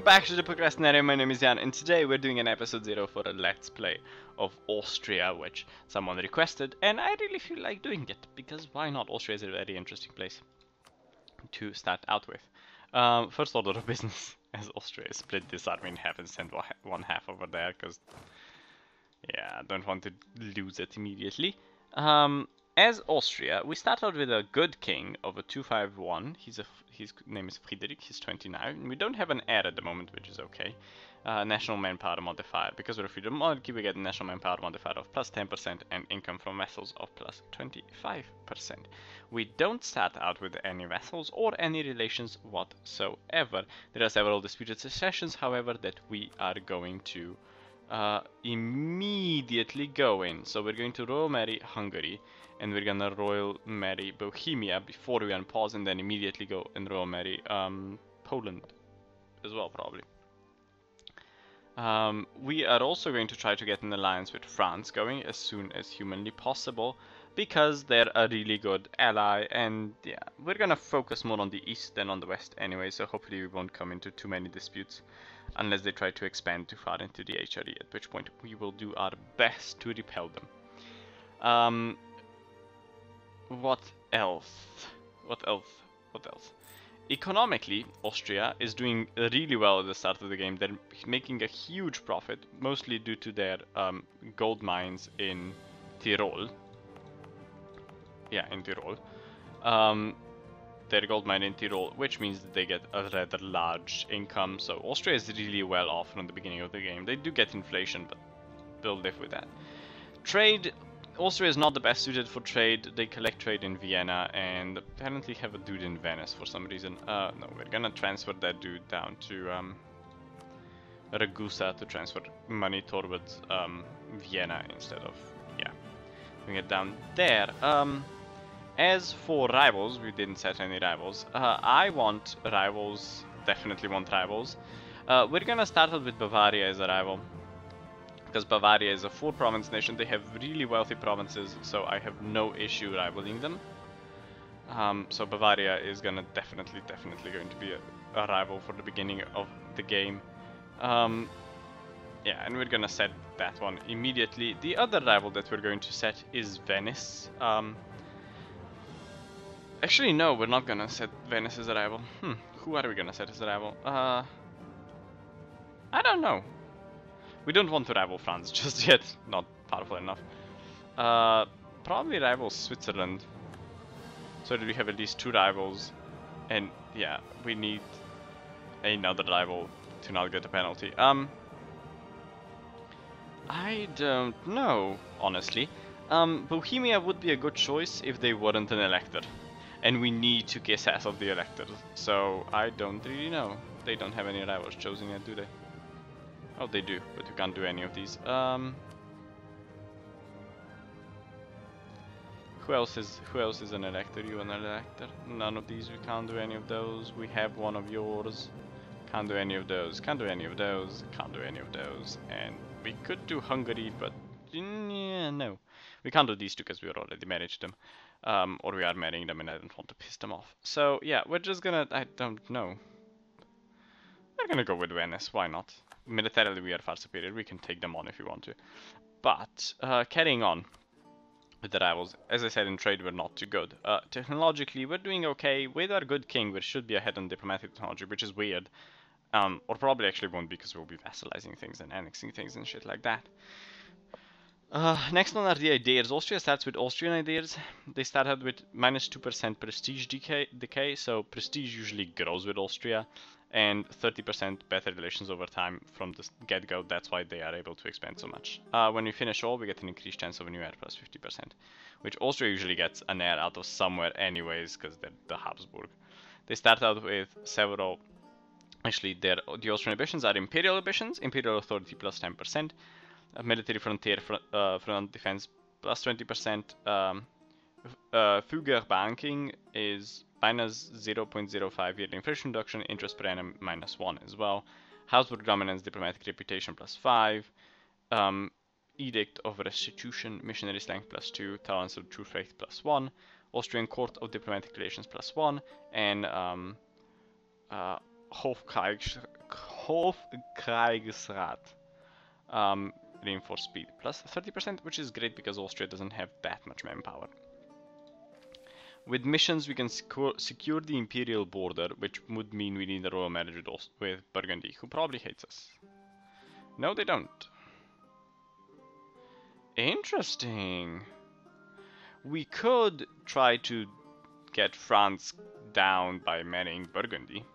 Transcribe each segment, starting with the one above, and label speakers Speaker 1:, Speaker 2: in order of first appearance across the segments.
Speaker 1: Welcome back to the Procrastinator. My name is Jan, and today we're doing an episode 0 for a Let's Play of Austria, which someone requested, and I really feel like doing it, because why not? Austria is a very interesting place to start out with. First order of business, as Austria split this army in half and send one half over there, because, yeah, I don't want to lose it immediately. As Austria, we start out with a good king of a 251. His name is Friedrich, he's 29. We don't have an heir at the moment, which is okay. National manpower modifier. Because we're a freedom monarchy, we get a national manpower modifier of plus 10% and income from vassals of plus 25%. We don't start out with any vassals or any relations whatsoever. There are several disputed successions, however, that we are going to immediately go in. So we're going to royal marry Hungary, and we're gonna royal marry Bohemia before we unpause, and then immediately go and royal marry Poland as well, probably. We are also going to try to get an alliance with France going as soon as humanly possible, because they're a really good ally, and yeah, we're gonna focus more on the east than on the west anyway, so hopefully we won't come into too many disputes unless they try to expand too far into the HRE, at which point we will do our best to repel them. What else? What else? Economically, Austria is doing really well at the start of the game. They're making a huge profit, mostly due to their gold mines in Tyrol. Yeah, in Tyrol. Their gold mine in Tyrol, which means that they get a rather large income. So Austria is really well off from the beginning of the game. They do get inflation, but they'll live with that. Trade. Austria is not the best suited for trade. They collect trade in Vienna and apparently have a dude in Venice for some reason. No, we're gonna transfer that dude down to Ragusa to transfer money towards Vienna instead of, yeah, bring it down there. As for rivals, we didn't set any rivals. I want rivals, definitely want rivals. We're gonna start out with Bavaria as a rival, because Bavaria is a 4-province nation. They have really wealthy provinces, so I have no issue rivaling them. So Bavaria is gonna definitely going to be a rival for the beginning of the game. Yeah, and we're gonna set that one immediately. The other rival that we're going to set is Venice. Actually, no, we're not gonna set Venice as a rival. Who are we gonna set as a rival? I don't know. We don't want to rival France just yet, not powerful enough. Probably rival Switzerland, so that we have at least 2 rivals, and yeah, we need another rival to not get a penalty. I don't know, honestly. Bohemia would be a good choice if they weren't an elector, and we need to kiss ass of the electors, so I don't really know. They don't have any rivals chosen yet, do they? Oh, they do, but we can't do any of these. Who else is an elector? You an elector? None of these. We can't do any of those. We have one of yours. Can't do any of those. Can't do any of those. Can't do any of those. And we could do Hungary, but yeah, no, we can't do these two because we already married them, or we are marrying them, and I don't want to piss them off. So yeah, we're just gonna. I don't know. We're gonna go with Venice. Why not? Militarily, we are far superior. We can take them on if we want to. But carrying on with the rivals, as I said, in trade we're not too good. Technologically, we're doing okay. With our good king, we should be ahead on diplomatic technology, which is weird. Or probably actually won't, because we'll be vassalizing things and annexing things and shit like that. Next one are the ideas. Austria starts with Austrian ideas. They start out with minus 2% prestige decay, so prestige usually grows with Austria, and 30% better relations over time from the get-go. That's why they are able to expand so much. When we finish all, we get an increased chance of a new heir plus 50%, which Austria usually gets an heir out of somewhere anyways, because they're the Habsburg. They start out with several. Actually, the Austrian ambitions are imperial ambitions, imperial authority plus 10%, military frontier front defense plus 20%. Fugger banking is minus 0.05 yearly inflation reduction, interest per annum minus 1 as well. Habsburg dominance, diplomatic reputation plus 5. Edict of restitution, missionary strength plus 2, tolerance of true faith plus 1. Austrian court of diplomatic relations plus 1, and Hofkriegsrat. Reinforced speed plus 30%, which is great because Austria doesn't have that much manpower. With missions, we can secure the imperial border, which would mean we need a royal marriage with Burgundy, who probably hates us. No, they don't. Interesting. We could try to get France down by marrying Burgundy.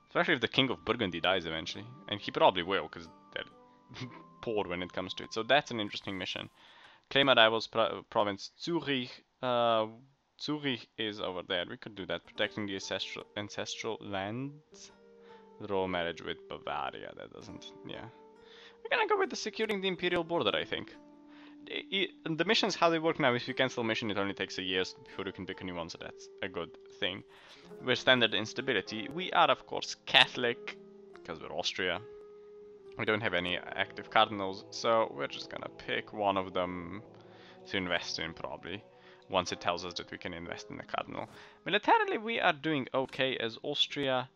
Speaker 1: Especially if the king of Burgundy dies eventually. And he probably will, because they're poor when it comes to it. So that's an interesting mission. Claim a rival's province, Zurich. Zurich is over there. We could do that. Protecting the ancestral lands. Royal marriage with Bavaria. That doesn't... yeah. We're gonna go with the securing the imperial border, I think. The missions, how they work now, if you cancel a mission, it only takes a year before you can pick a new one, so that's a good thing. We're standard instability. We are, of course, Catholic, because we're Austria. We don't have any active cardinals, so we're just gonna pick one of them to invest in, probably, once it tells us that we can invest in a cardinal. Militarily, we are doing okay as Austria.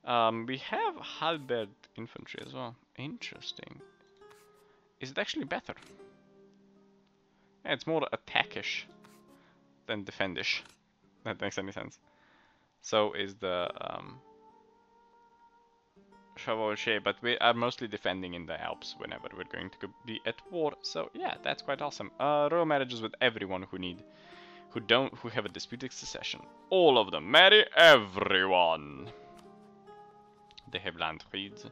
Speaker 1: We have halberd infantry as well. Interesting. Is it actually better? Yeah, it's more attackish than defendish. That makes any sense. So is the Chevauché, but we are mostly defending in the Alps whenever we're going to be at war. So yeah, that's quite awesome. Royal marriages with everyone who have a disputed succession. All of them. Marry everyone. They have Landfrieds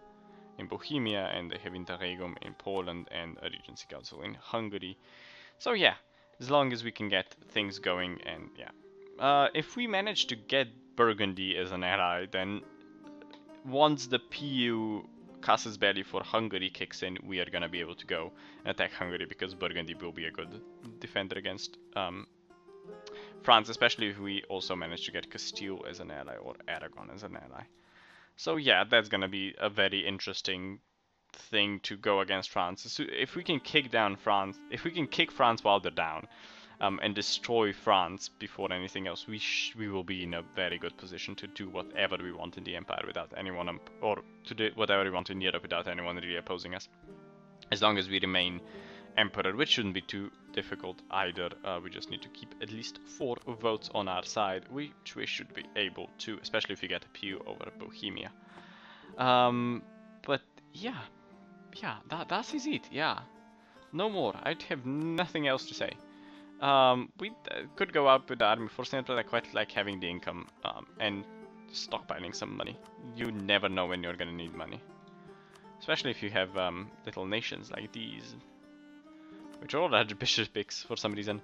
Speaker 1: in Bohemia, and they have Interregum in Poland, and a Regency Council in Hungary. So yeah, as long as we can get things going, and yeah. If we manage to get Burgundy as an ally, then once the PU casus belli for Hungary kicks in, we are gonna be able to go and attack Hungary, because Burgundy will be a good defender against France, especially if we also manage to get Castile as an ally, or Aragon as an ally. So yeah, that's gonna be a very interesting thing to go against France. So if we can kick down France, if we can kick France while they're down, and destroy France before anything else, we will be in a very good position to do whatever we want in the Empire without anyone, or to do whatever we want in Europe without anyone really opposing us. As long as we remain Emperor, which shouldn't be too difficult either. We just need to keep at least 4 votes on our side, which we should be able to, especially if we get a PU over Bohemia. But yeah, that is it. Yeah, no more. I have nothing else to say. We could go out with the army. Fortunately, I quite like having the income and stockpiling some money. You never know when you're gonna need money, especially if you have little nations like these, which are all archbishoprics for some reason.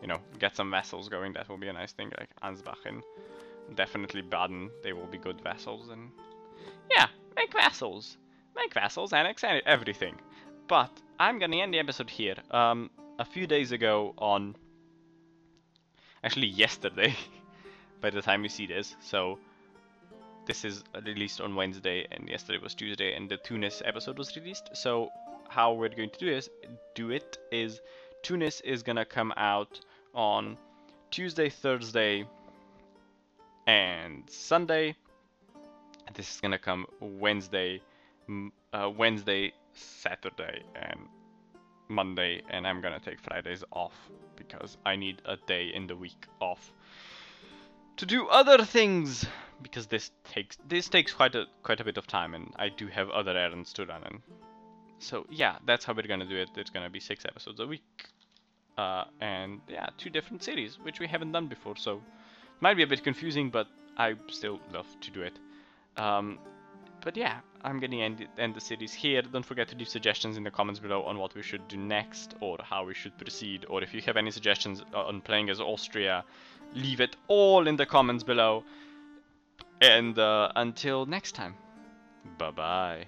Speaker 1: You know, get some vassals going. That will be a nice thing, like Ansbach and definitely Baden. They will be good vassals, and yeah, make vassals, annex everything. But I'm gonna end the episode here. A few days ago, on actually yesterday, by the time you see this, so this is released on Wednesday, and yesterday was Tuesday, and the Tunis episode was released. So how we're going to do it is Tunis is gonna come out on Tuesday, Thursday, and Sunday. This is gonna come Wednesday, Saturday, and Monday, and I'm gonna take Fridays off because I need a day in the week off to do other things, because this takes quite a bit of time, and I do have other errands to run. And so yeah, that's how we're gonna do it. It's gonna be 6 episodes a week, and yeah, 2 different series, which we haven't done before, so it might be a bit confusing, but I still love to do it. But yeah, I'm gonna end the series here. Don't forget to leave suggestions in the comments below on what we should do next, or how we should proceed, or if you have any suggestions on playing as Austria, leave it all in the comments below. And until next time, bye bye.